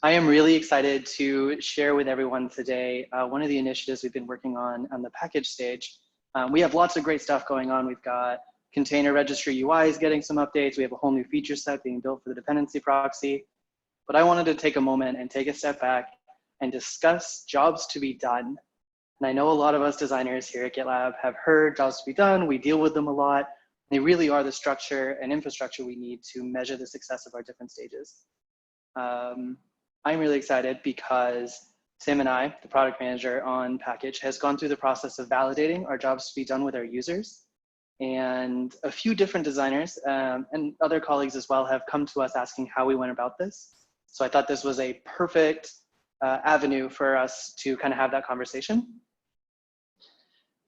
I am really excited to share with everyone today one of the initiatives we've been working on the package stage. We have lots of great stuff going on. We've got container registry UIs getting some updates. We have a whole new feature set being built for the dependency proxy. But I wanted to take a moment and take a step back and discuss jobs to be done. And I know a lot of us designers here at GitLab have heard jobs to be done. We deal with them a lot. They really are the structure and infrastructure we need to measure the success of our different stages. I'm really excited because Tim and I, the product manager on Package, has gone through the process of validating our jobs to be done with our users. And a few different designers and other colleagues as well have come to us asking how we went about this. So I thought this was a perfect avenue for us to kind of have that conversation.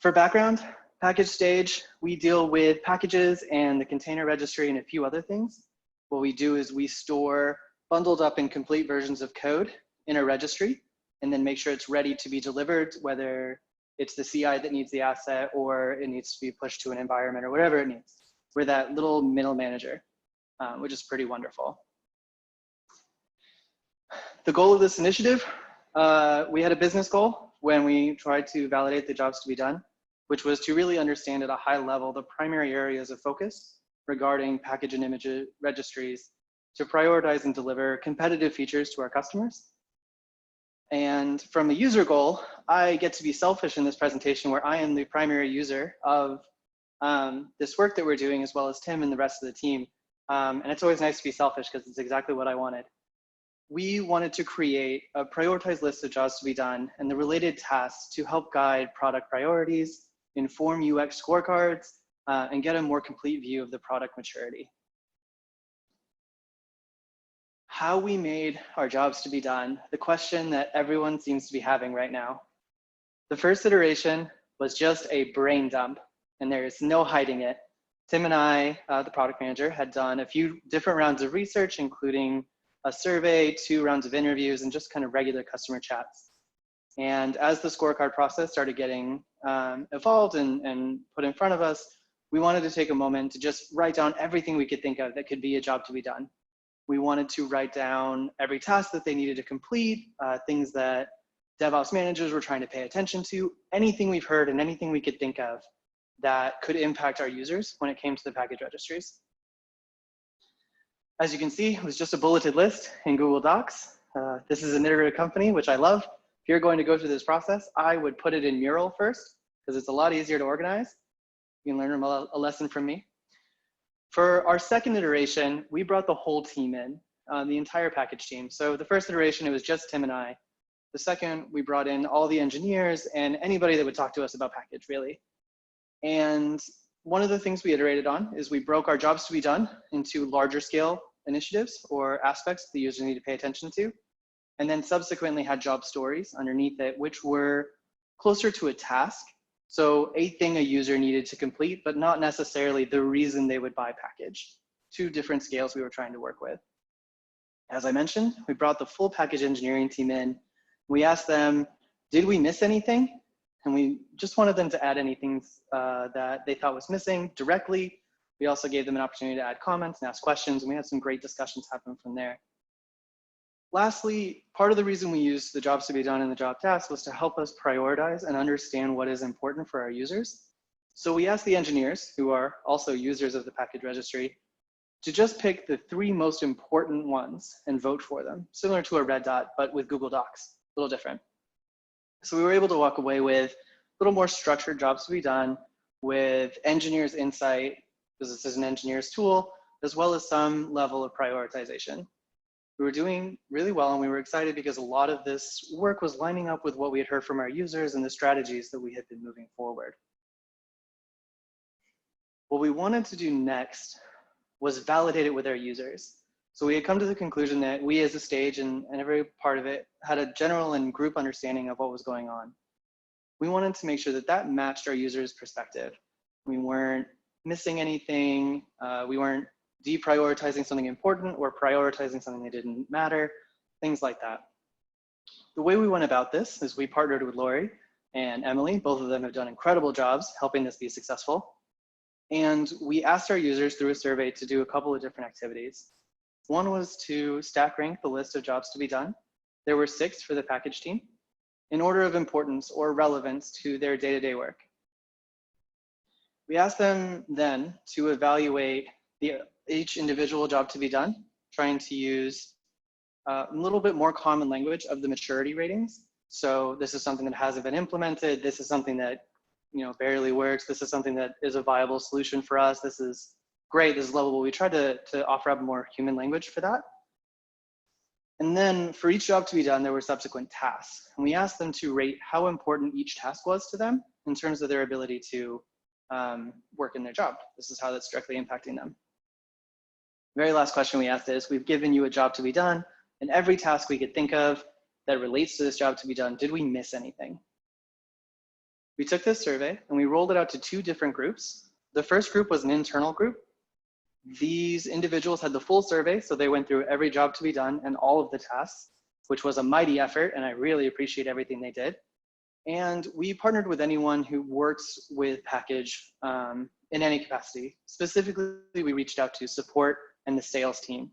For background, Package stage, we deal with packages and the container registry and a few other things. What we do is we store bundled up and complete versions of code in a registry and then make sure it's ready to be delivered, whether it's the CI that needs the asset or it needs to be pushed to an environment or whatever it needs. We're that little middle manager, which is pretty wonderful. The goal of this initiative, we had a business goal when we tried to validate the jobs to be done, which was to really understand at a high level the primary areas of focus regarding package and image registries to prioritize and deliver competitive features to our customers. And from a user goal, I get to be selfish in this presentation where I am the primary user of this work that we're doing, as well as Tim and the rest of the team. And it's always nice to be selfish because it's exactly what I wanted. We wanted to create a prioritized list of jobs to be done and the related tasks to help guide product priorities, inform UX scorecards, and get a more complete view of the product maturity. How we made our jobs to be done, the question that everyone seems to be having right now. The first iteration was just a brain dump, and there is no hiding it. Tim and I, the product manager, had done a few different rounds of research, including a survey, 2 rounds of interviews, and just kind of regular customer chats. And as the scorecard process started getting evolved and put in front of us, we wanted to take a moment to just write down everything we could think of that could be a job to be done. We wanted to write down every task that they needed to complete, things that DevOps managers were trying to pay attention to, anything we've heard and anything we could think of that could impact our users when it came to the package registries. As you can see, it was just a bulleted list in Google Docs. This is an iterative company, which I love. If you're going to go through this process, I would put it in Mural first, because it's a lot easier to organize. You can learn a lesson from me. For our second iteration, we brought the whole team in, the entire package team. So the first iteration, it was just Tim and I. The second, we brought in all the engineers and anybody that would talk to us about package, really. And one of the things we iterated on is we broke our jobs to be done into larger scale initiatives or aspects the user need to pay attention to, and then subsequently had job stories underneath it, which were closer to a task. So a thing a user needed to complete, but not necessarily the reason they would buy package. 2 different scales we were trying to work with. As I mentioned, we brought the full package engineering team in. We asked them, did we miss anything? And we just wanted them to add anything that they thought was missing directly. We also gave them an opportunity to add comments and ask questions, and we had some great discussions happen from there. Lastly, part of the reason we used the jobs to be done and the job tasks was to help us prioritize and understand what is important for our users. So we asked the engineers, who are also users of the package registry, to just pick the 3 most important ones and vote for them, similar to a red dot, but with Google Docs, a little different. So we were able to walk away with a little more structured jobs to be done, with engineers' insight, because this is an engineer's tool, as well as some level of prioritization. We were doing really well, and we were excited because a lot of this work was lining up with what we had heard from our users and the strategies that we had been moving forward. What we wanted to do next was validate it with our users. So we had come to the conclusion that we as a stage and every part of it had a general and group understanding of what was going on. We wanted to make sure that that matched our users' perspective. We weren't missing anything. We weren't deprioritizing something important or prioritizing something that didn't matter, things like that. The way we went about this is we partnered with Lori and Emily. Both of them have done incredible jobs helping this be successful. And we asked our users through a survey to do a couple of different activities. One was to stack rank the list of jobs to be done. There were 6 for the package team in order of importance or relevance to their day-to-day work. We asked them then to evaluate each individual job to be done, trying to use a little bit more common language of the maturity ratings. So this is something that hasn't been implemented. This is something that barely works. This is something that is a viable solution for us. This is great. This is lovable. We tried to offer up more human language for that. And then for each job to be done, there were subsequent tasks. And we asked them to rate how important each task was to them in terms of their ability to work in their job. This is how that's directly impacting them. Very last question we asked is, we've given you a job to be done, and every task we could think of that relates to this job to be done, did we miss anything? We took this survey and we rolled it out to 2 different groups. The first group was an internal group. These individuals had the full survey, so they went through every job to be done and all of the tasks, which was a mighty effort, and I really appreciate everything they did. And we partnered with anyone who works with package in any capacity. Specifically, we reached out to support and the sales team.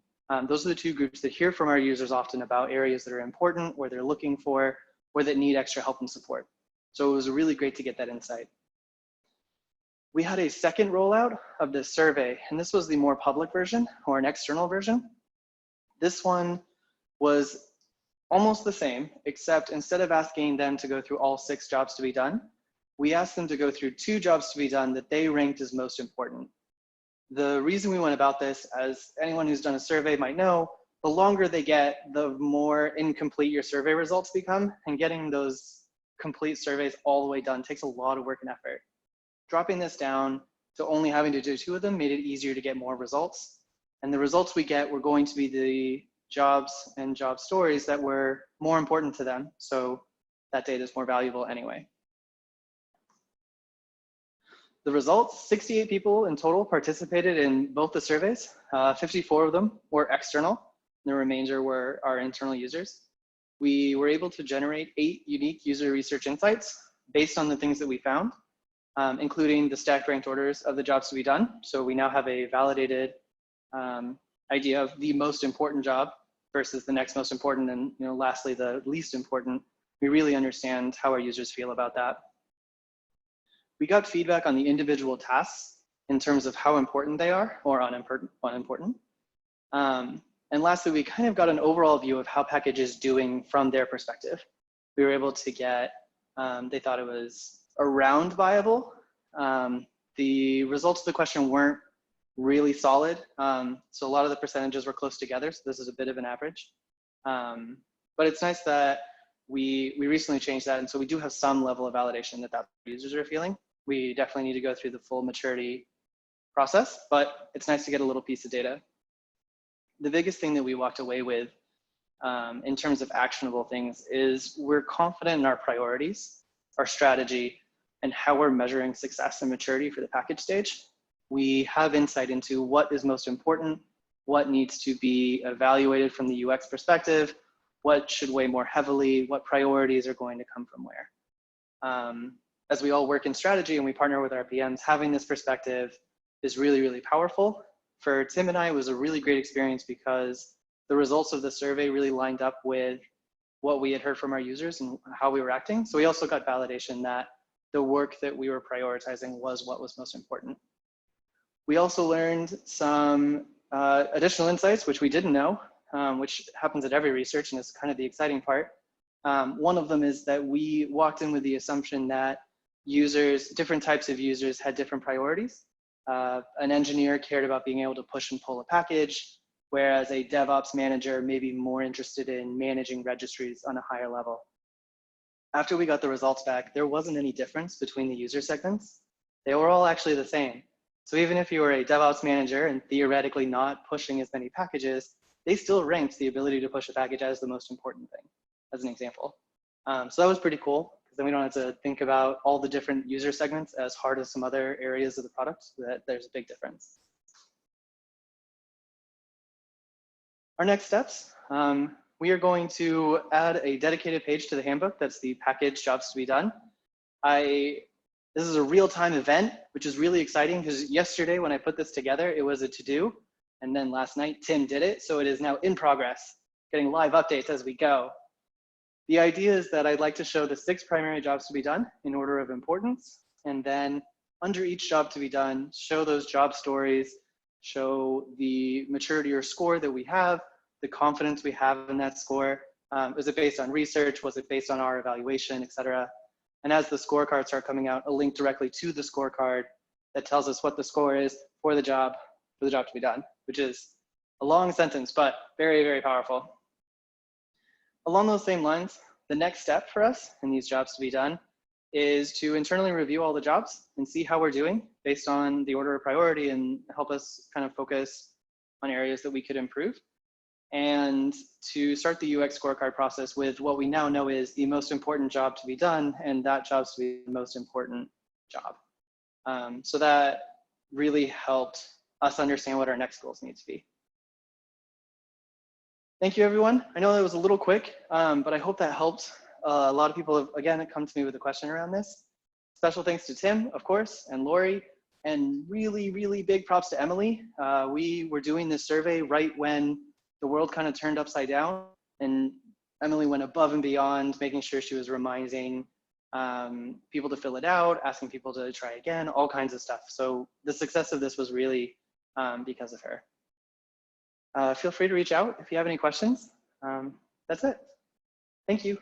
Those are the 2 groups that hear from our users often about areas that are important, or they're looking for, or that need extra help and support. So it was really great to get that insight. We had a second rollout of this survey, and this was the more public version or an external version. This one was almost the same, except instead of asking them to go through all 6 jobs to be done, we asked them to go through 2 jobs to be done that they ranked as most important. The reason we went about this, as anyone who's done a survey might know, the longer they get, the more incomplete your survey results become, and getting those complete surveys all the way done takes a lot of work and effort. Dropping this down to only having to do 2 of them made it easier to get more results. And the results we get were going to be the jobs and job stories that were more important to them. So that data is more valuable anyway. The results, 68 people in total participated in both the surveys. 54 of them were external. The remainder were our internal users. We were able to generate 8 unique user research insights based on the things that we found, including the stacked ranked orders of the jobs to be done. So we now have a validated idea of the most important job versus the next most important, and lastly, the least important. We really understand how our users feel about that. We got feedback on the individual tasks in terms of how important they are or unimportant. And lastly, we kind of got an overall view of how package is doing from their perspective. We were able to get, they thought it was around viable. The results of the question weren't really solid. So a lot of the percentages were close together. So this is a bit of an average. But it's nice that we recently changed that. And so we do have some level of validation that users are feeling. We definitely need to go through the full maturity process, but it's nice to get a little piece of data. The biggest thing that we walked away with in terms of actionable things is we're confident in our priorities, our strategy, and how we're measuring success and maturity for the package stage. We have insight into what is most important, what needs to be evaluated from the UX perspective, what should weigh more heavily, what priorities are going to come from where. As we all work in strategy and we partner with our PMs, having this perspective is really, really powerful. For Tim and I, it was a really great experience because the results of the survey really lined up with what we had heard from our users and how we were acting. So we also got validation that the work that we were prioritizing was what was most important. We also learned some additional insights, which we didn't know, which happens at every research and is kind of the exciting part. One of them is that we walked in with the assumption that users, different types of users had different priorities. An engineer cared about being able to push and pull a package, whereas a DevOps manager may be more interested in managing registries on a higher level. After we got the results back, there wasn't any difference between the user segments. They were all actually the same. So even if you were a DevOps manager and theoretically not pushing as many packages, they still ranked the ability to push a package as the most important thing, as an example. So that was pretty cool, because then we don't have to think about all the different user segments as hard as some other areas of the product, so that there's a big difference. Our next steps, we are going to add a dedicated page to the handbook. That's the package jobs to be done. This is a real-time event, which is really exciting because yesterday when I put this together, it was a to-do. And then last night, Tim did it. So it is now in progress, getting live updates as we go. The idea is that I'd like to show the 6 primary jobs to be done in order of importance. And then under each job to be done, show those job stories, show the maturity or score that we have, the confidence we have in that score. Was it based on research? Was it based on our evaluation, et cetera? And as the scorecards start coming out, a link directly to the scorecard that tells us what the score is for the job to be done, which is a long sentence, but very, very powerful. Along those same lines, the next step for us in these jobs to be done is to internally review all the jobs and see how we're doing based on the order of priority and help us kind of focus on areas that we could improve. And to start the UX scorecard process with what we now know is the most important job to be done, and that job's to be the most important job. So that really helped us understand what our next goals need to be. Thank you, everyone. I know that was a little quick, but I hope that helped. A lot of people have, again, come to me with a question around this. Special thanks to Tim, of course, and Lori, and really, really big props to Emily. We were doing this survey right when the world kind of turned upside down, and Emily went above and beyond, making sure she was reminding people to fill it out, asking people to try again, all kinds of stuff. So the success of this was really because of her. Feel free to reach out if you have any questions. That's it. Thank you.